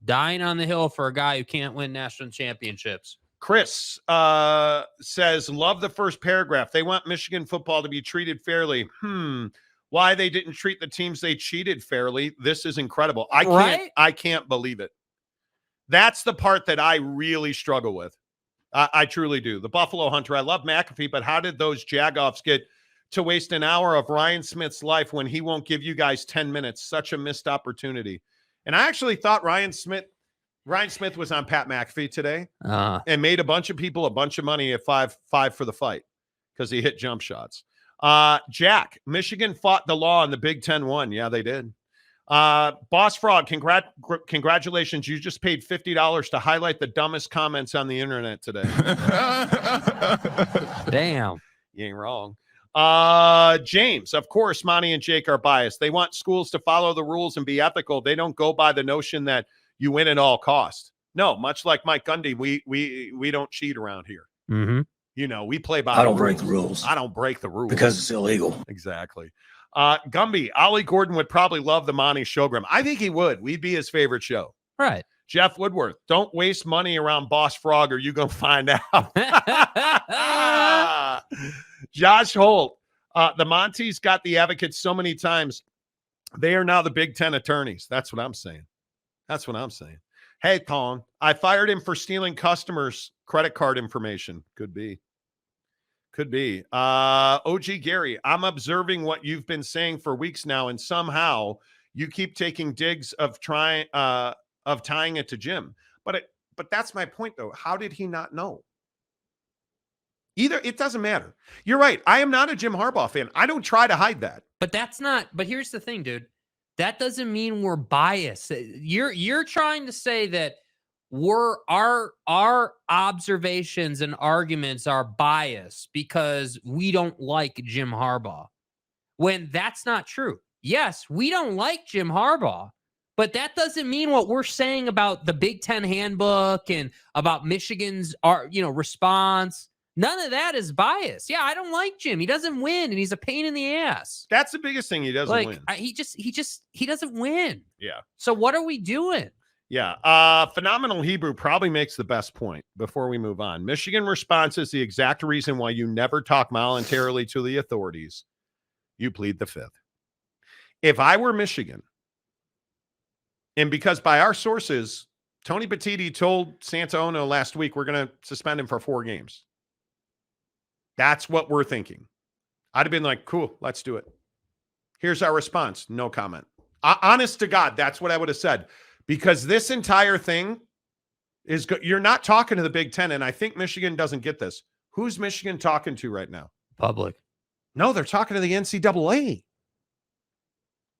Dying on the hill for a guy who can't win national championships. Chris says, love the first paragraph. They want Michigan football to be treated fairly. Why they didn't treat the teams they cheated fairly? This is incredible. I can't believe it. That's the part that I really struggle with. I truly do. The Buffalo Hunter, I love McAfee, but how did those Jagoffs get to waste an hour of Ryan Smith's life when he won't give you guys 10 minutes? Such a missed opportunity. And I actually thought Ryan Smith was on Pat McAfee today and made a bunch of people a bunch of money at five for the fight because he hit jump shots. Jack, Michigan fought the law and the Big Ten won. Yeah, they did. Boss Frog, congratulations. You just paid $50 to highlight the dumbest comments on the internet today. Damn. You ain't wrong. James, of course, Monty and Jake are biased. They want schools to follow the rules and be ethical. They don't go by the notion that you win at all costs. No, much like Mike Gundy, we don't cheat around here. Mm-hmm. You know, we play by I don't break the rules. I don't break the rules because it's illegal. Exactly. Gumby, Ollie Gordon would probably love the Monty Showgram. I think he would. We'd be his favorite show. Right. Jeff Woodworth, don't waste money around Boss Frog or you going to find out. Josh Holt, the Monty's got the advocates so many times. They are now the Big Ten attorneys. That's what I'm saying. That's what I'm saying. Hey, Colin, I fired him for stealing customers' credit card information. Could be. Could be. OG Gary, I'm observing what you've been saying for weeks now, and somehow you keep taking digs of tying it to Jim. But that's my point, though. How did he not know? Either it doesn't matter. You're right. I am not a Jim Harbaugh fan. I don't try to hide that. But here's the thing, dude. That doesn't mean we're biased. You're trying to say that our observations and arguments are biased because we don't like Jim Harbaugh. When that's not true. Yes, we don't like Jim Harbaugh, but that doesn't mean what we're saying about the Big Ten handbook and about Michigan's response. None of that is bias. Yeah, I don't like Jim. He doesn't win, and he's a pain in the ass. That's the biggest thing. He doesn't win. He doesn't win. Yeah. So what are we doing? Yeah. Phenomenal Hebrew probably makes the best point before we move on. Michigan response is the exact reason why you never talk voluntarily to the authorities. You plead the fifth. If I were Michigan, and because by our sources, Tony Petitti told Santaono last week, we're going to suspend him for 4 games. That's what we're thinking. I'd have been like, cool, let's do it. Here's our response. No comment. Honest to God, that's what I would have said. Because this entire thing is you're not talking to the Big Ten, and I think Michigan doesn't get this. Who's Michigan talking to right now? Public. No, they're talking to the NCAA.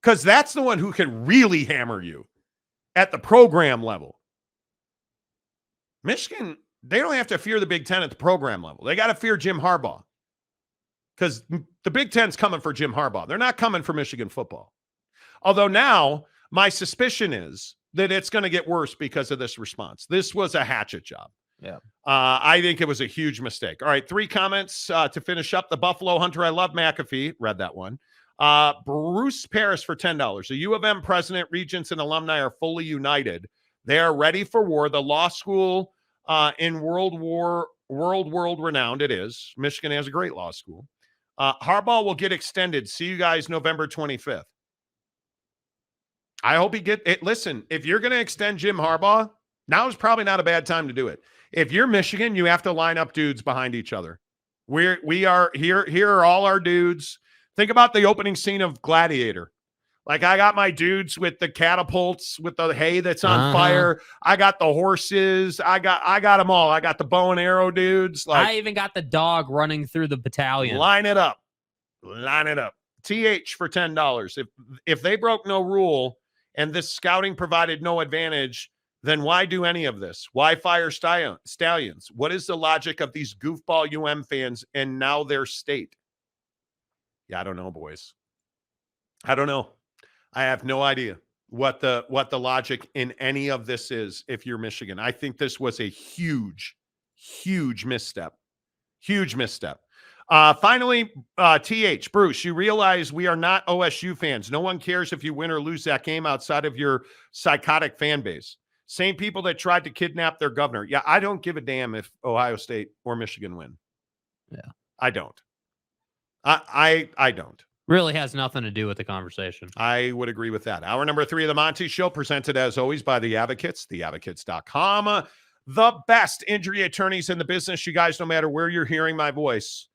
Because that's the one who can really hammer you at the program level. Michigan, they don't have to fear the Big Ten at the program level. They got to fear Jim Harbaugh. Because the Big Ten's coming for Jim Harbaugh. They're not coming for Michigan football. Although now, my suspicion is that it's going to get worse because of this response. This was a hatchet job. Yeah. I think it was a huge mistake. All right, 3 comments to finish up. The Buffalo Hunter, I love McAfee. Read that one. Bruce Paris for $10. The U of M president, regents, and alumni are fully united. They are ready for war. The law school in world renowned. It is. Michigan has a great law school. Harbaugh will get extended. See you guys November 25th. I hope he get it. Listen, if you're going to extend Jim Harbaugh, now is probably not a bad time to do it. If you're Michigan, you have to line up dudes behind each other. We are here. Here are all our dudes. Think about the opening scene of Gladiator. Like, I got my dudes with the catapults, with the hay that's on fire. I got the horses. I got them all. I got the bow and arrow dudes. Like, I even got the dog running through the battalion. Line it up. Line it up. TH for $10. If they broke no rule and this scouting provided no advantage, then why do any of this? Why fire Stallions? What is the logic of these goofball UM fans and now their state? Yeah, I don't know, boys. I don't know. I have no idea what the logic in any of this is if you're Michigan. I think this was a huge, huge misstep. Huge misstep. Finally, TH, Bruce, you realize we are not OSU fans. No one cares if you win or lose that game outside of your psychotic fan base. Same people that tried to kidnap their governor. Yeah, I don't give a damn if Ohio State or Michigan win. Yeah. I don't. I don't. Really has nothing to do with the conversation. I would agree with that. Hour number 3 of the Monty Show, presented as always by The Advocates, theadvocates.com. The best injury attorneys in the business. You guys, no matter where you're hearing my voice,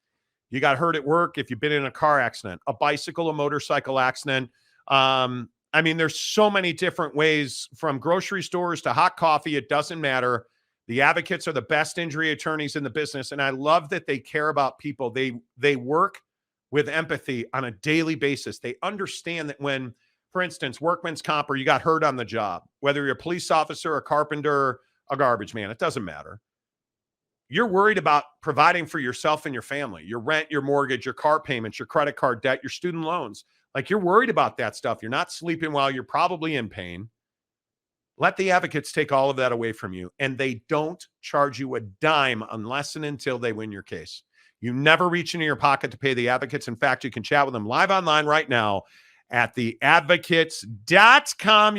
you got hurt at work, if you've been in a car accident, a bicycle, a motorcycle accident. I mean, there's so many different ways, from grocery stores to hot coffee. It doesn't matter. The Advocates are the best injury attorneys in the business, and I love that they care about people. They work with empathy on a daily basis. They understand that when, for instance, workman's comp, or you got hurt on the job, whether you're a police officer, a carpenter, a garbage man, it doesn't matter. You're worried about providing for yourself and your family, your rent, your mortgage, your car payments, your credit card debt, your student loans. Like, you're worried about that stuff. You're not sleeping well. You're probably in pain. Let the Advocates take all of that away from you, and they don't charge you a dime unless and until they win your case. You never reach into your pocket to pay the advocates. In fact, you can chat with them live online right now at theadvocates.com.